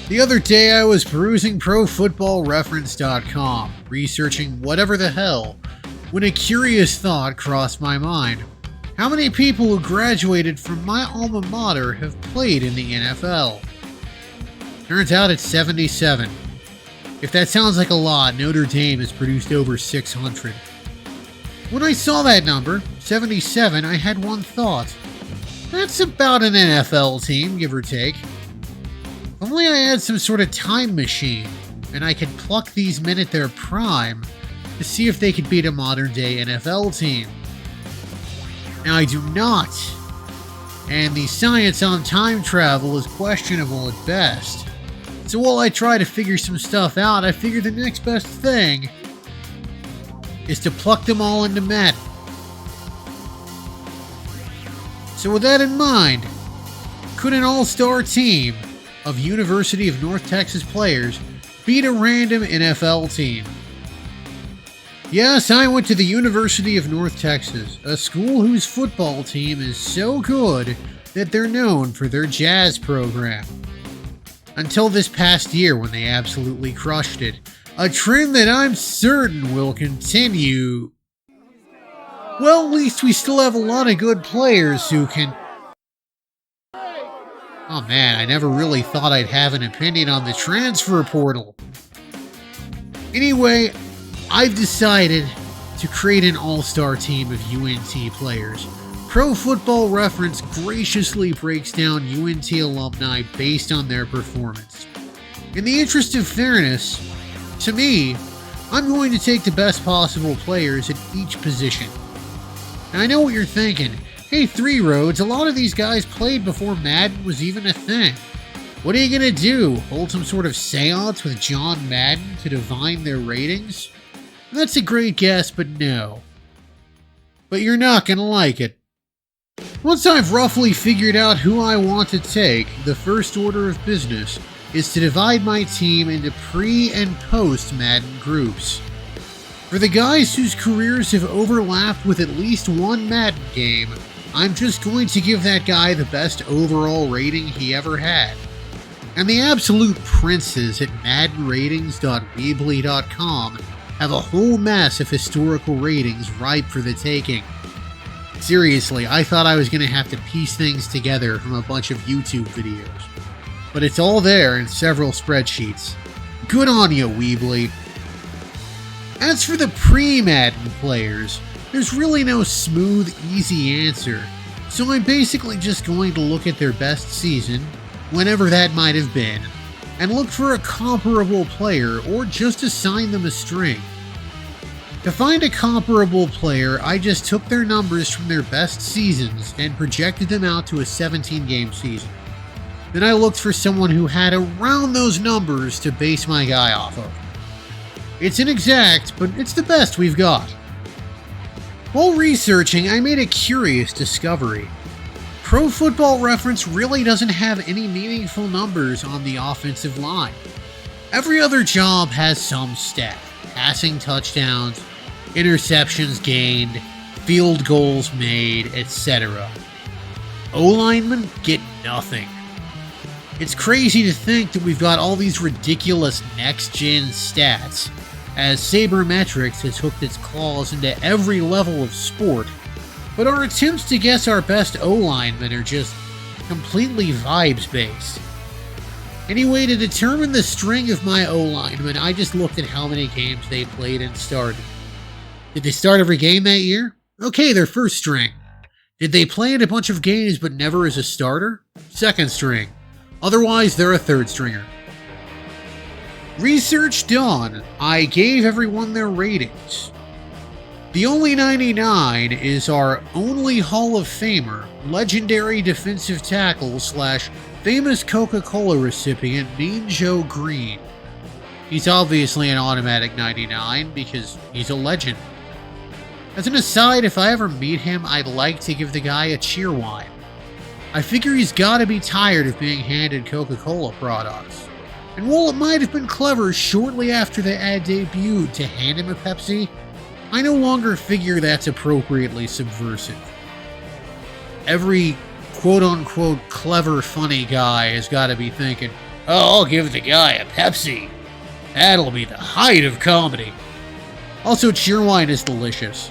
The other day I was perusing ProFootballReference.com, researching whatever the hell, when a curious thought crossed my mind. How many people who graduated from my alma mater have played in the NFL? Turns out it's 77. If that sounds like a lot, Notre Dame has produced over 600. When I saw that number, 77, I had one thought. That's about an NFL team, give or take. If only I had some sort of time machine, and I could pluck these men at their prime to see if they could beat a modern-day NFL team. Now, I do not, and the science on time travel is questionable at best. So while I try to figure some stuff out, I figure the next best thing is to pluck them all into Madden. So with that in mind, could an all-star team of University of North Texas players beat a random NFL team? Yes, I went to the University of North Texas, a school whose football team is so good that they're known for their jazz program. Until this past year when they absolutely crushed it, a trend that I'm certain will continue. Well, at least we still have a lot of good players who can... Oh man, I never really thought I'd have an opinion on the transfer portal. Anyway, I've decided to create an all-star team of UNT players. Pro Football Reference graciously breaks down UNT alumni based on their performance. In the interest of fairness, to me, I'm going to take the best possible players at each position. Now I know what you're thinking. Hey, Three Roads, a lot of these guys played before Madden was even a thing. What are you gonna do? Hold some sort of seance with John Madden to divine their ratings? That's a great guess, but no. But you're not gonna like it. Once I've roughly figured out who I want to take, the first order of business is to divide my team into pre- and post-Madden groups. For the guys whose careers have overlapped with at least one Madden game, I'm just going to give that guy the best overall rating he ever had. And the absolute princes at MaddenRatings.weebly.com have a whole mess of historical ratings ripe for the taking. Seriously, I thought I was going to have to piece things together from a bunch of YouTube videos. But it's all there in several spreadsheets. Good on you, Weebly. As for the pre-Madden players, there's really no smooth, easy answer, so I'm basically just going to look at their best season, whenever that might have been, and look for a comparable player or just assign them a string. To find a comparable player, I just took their numbers from their best seasons and projected them out to a 17-game season. Then I looked for someone who had around those numbers to base my guy off of. It's inexact, but it's the best we've got. While researching, I made a curious discovery. Pro Football Reference really doesn't have any meaningful numbers on the offensive line. Every other job has some stat: passing touchdowns, interceptions gained, field goals made, etc. O-linemen get nothing. It's crazy to think that we've got all these ridiculous next-gen stats, as Sabermetrics has hooked its claws into every level of sport, but our attempts to guess our best O-linemen are just completely vibes-based. Anyway, to determine the string of my O-linemen, I just looked at how many games they played and started. Did they start every game that year? Okay, they're first string. Did they play in a bunch of games but never as a starter? Second string. Otherwise, they're a third stringer. Research done, I gave everyone their ratings. The only 99 is our only Hall of Famer, legendary defensive tackle / famous Coca-Cola recipient, Mean Joe Greene. He's obviously an automatic 99 because he's a legend. As an aside, if I ever meet him, I'd like to give the guy a cheer wine. I figure he's gotta be tired of being handed Coca-Cola products. And while it might have been clever shortly after the ad debuted to hand him a Pepsi, I no longer figure that's appropriately subversive. Every quote-unquote clever funny guy has gotta be thinking, Oh, I'll give the guy a Pepsi. That'll be the height of comedy. Also, Cheerwine is delicious.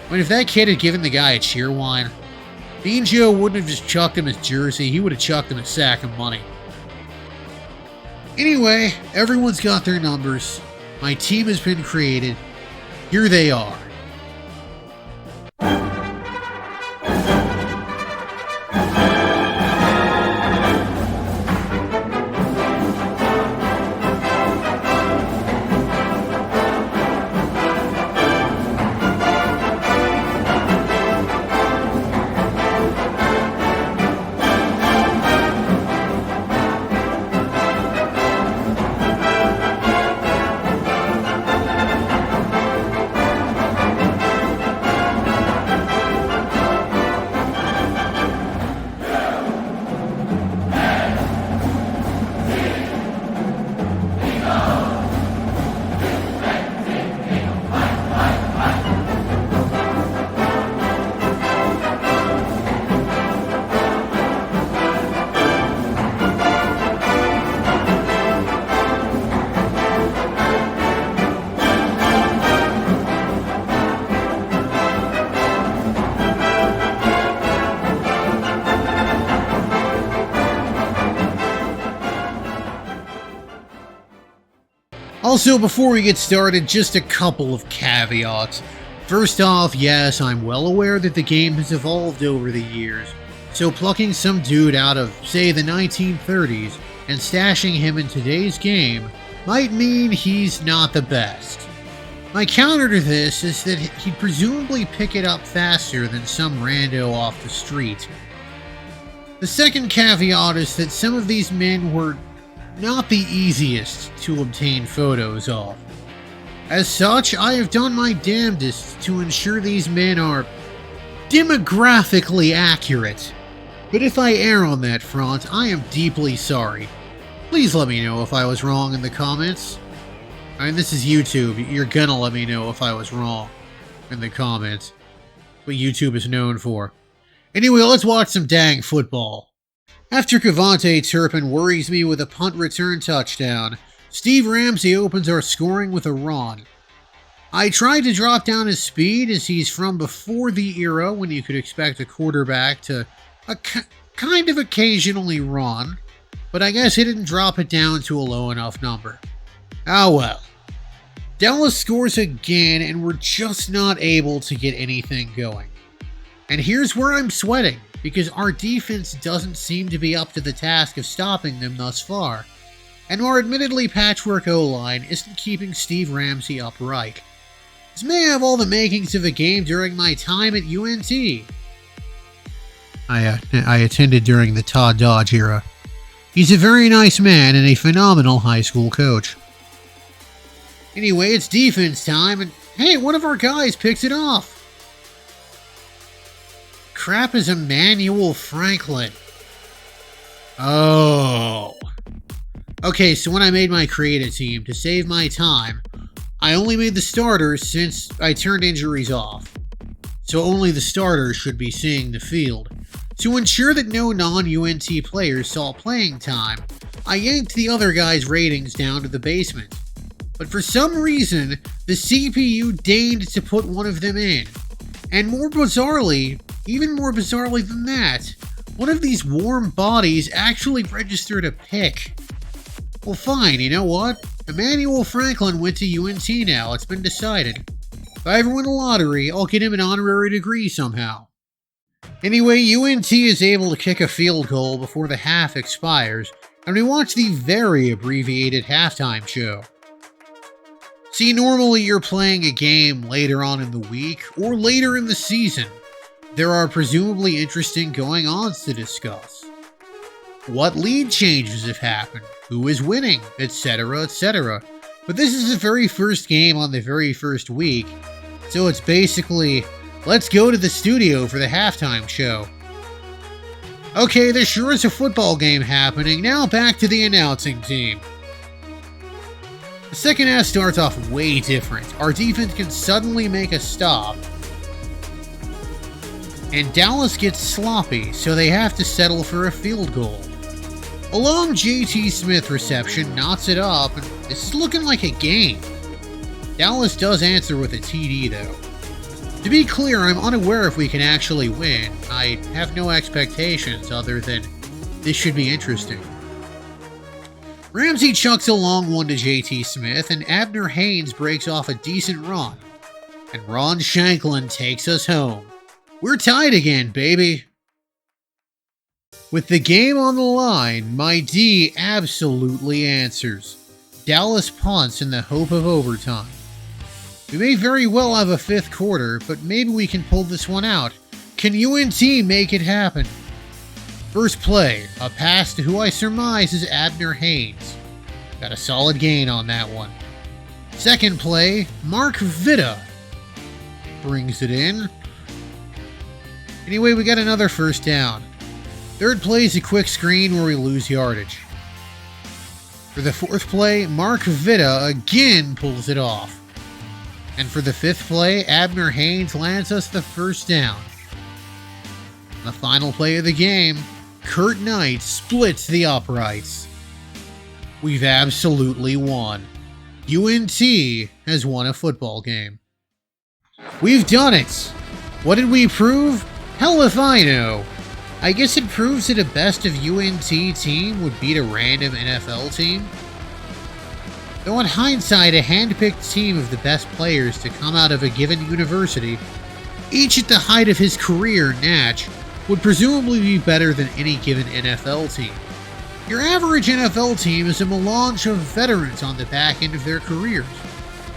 I mean, if that kid had given the guy a Cheerwine, Mean Joe wouldn't have just chucked him his jersey, he would have chucked him a sack of money. Anyway, everyone's got their numbers. My team has been created. Here they are. Also, before we get started, just a couple of caveats. First off, yes, I'm well aware that the game has evolved over the years, so plucking some dude out of, say, the 1930s and stashing him in today's game might mean he's not the best. My counter to this is that he'd presumably pick it up faster than some rando off the street. The second caveat is that some of these men were not the easiest to obtain photos of. As such, I have done my damnedest to ensure these men are demographically accurate. But if I err on that front, I am deeply sorry. Please let me know if I was wrong in the comments. I mean, this is YouTube. You're gonna let me know if I was wrong in the comments. What YouTube is known for. Anyway, let's watch some dang football. After Cavante Turpin worries me with a punt return touchdown, Steve Ramsey opens our scoring with a run. I tried to drop down his speed as he's from before the era when you could expect a quarterback to kind of occasionally run, but I guess he didn't drop it down to a low enough number. Ah well. Dallas scores again and we're just not able to get anything going. And here's where I'm sweating, because our defense doesn't seem to be up to the task of stopping them thus far, and our admittedly patchwork O-line isn't keeping Steve Ramsey upright. This may have all the makings of a game during my time at UNT. I attended during the Todd Dodge era. He's a very nice man and a phenomenal high school coach. Anyway, it's defense time, and hey, one of our guys picks it off. Crap is Emmanuel Franklin. Oh. Okay, so when I made my creative team, to save my time, I only made the starters since I turned injuries off. So only the starters should be seeing the field. To ensure that no non-UNT players saw playing time, I yanked the other guys' ratings down to the basement. But for some reason, the CPU deigned to put one of them in. And more bizarrely, even more bizarrely than that, one of these warm bodies actually registered a pick. Well fine, you know what? Emmanuel Franklin went to UNT now, it's been decided. If I ever win a lottery, I'll get him an honorary degree somehow. Anyway, UNT is able to kick a field goal before the half expires, and we watch the very abbreviated halftime show. See, normally you're playing a game later on in the week, or later in the season. There are presumably interesting going-ons to discuss. What lead changes have happened, who is winning, etc., etc. But this is the very first game on the very first week, so it's basically, let's go to the studio for the halftime show. Okay, there sure is a football game happening, now back to the announcing team. The second half starts off way different. Our defense can suddenly make a stop, and Dallas gets sloppy, so they have to settle for a field goal. Alum JT Smith reception knots it up, and this is looking like a game. Dallas does answer with a TD though. To be clear, I'm unaware if we can actually win. I have no expectations other than this should be interesting. Ramsey chucks a long one to JT Smith, and Abner Haynes breaks off a decent run. And Ron Shanklin takes us home. We're tied again, baby. With the game on the line, my D absolutely answers. Dallas punts in the hope of overtime. We may very well have a fifth quarter, but maybe we can pull this one out. Can UNT make it happen? First play, a pass to who I surmise is Abner Haynes. Got a solid gain on that one. Second play, Mark Vitta brings it in. Anyway, we got another first down. Third play is a quick screen where we lose yardage. For the fourth play, Mark Vitta again pulls it off. And for the fifth play, Abner Haynes lands us the first down. The final play of the game, Kurt Knight splits the uprights. We've absolutely won. UNT has won a football game. We've done it! What did we prove? Hell if I know. I guess it proves that a best of UNT team would beat a random NFL team. Though in hindsight, a hand-picked team of the best players to come out of a given university, each at the height of his career, Natch, would presumably be better than any given NFL team. Your average NFL team is a melange of veterans on the back end of their careers,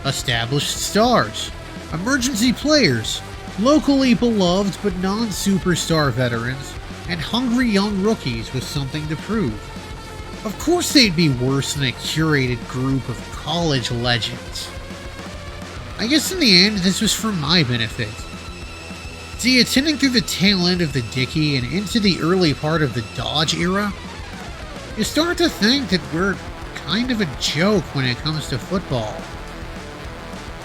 established stars, emergency players, locally beloved but non-superstar veterans, and hungry young rookies with something to prove. Of course they'd be worse than a curated group of college legends. I guess in the end, this was for my benefit. See, attending through the tail end of the Dickey and into the early part of the Dodge era, you start to think that we're kind of a joke when it comes to football.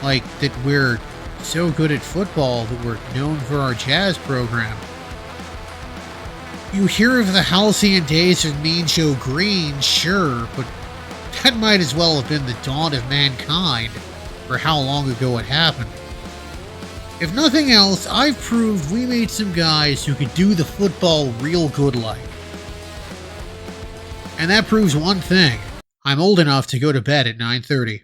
Like, that we're so good at football that we're known for our jazz program. You hear of the halcyon days of Mean Joe Greene, sure, but that might as well have been the dawn of mankind for how long ago it happened. If nothing else, I've proved we made some guys who could do the football real good like. And that proves one thing. I'm old enough to go to bed at 9:30.